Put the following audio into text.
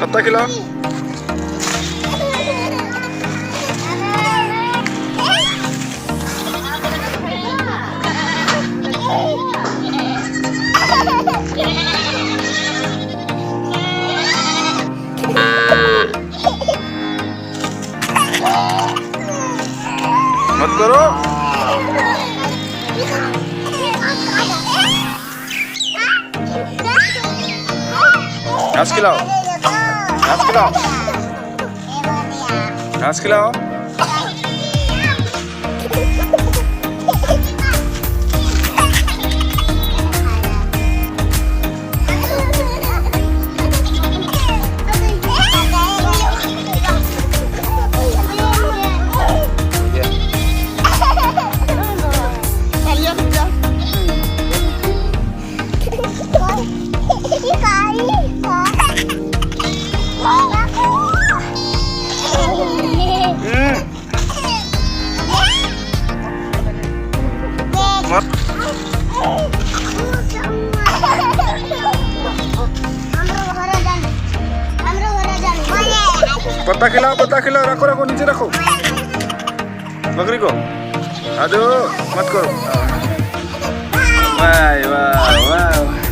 पत्ता खिलाओ। मत करो। घास खिलाओ, घास खिलाओ, घास खिलाओ। पत्ता खिलाओ, रखो रखो, नीचे रखो बकरी को। अदो मत करो। वाह वाह वाह।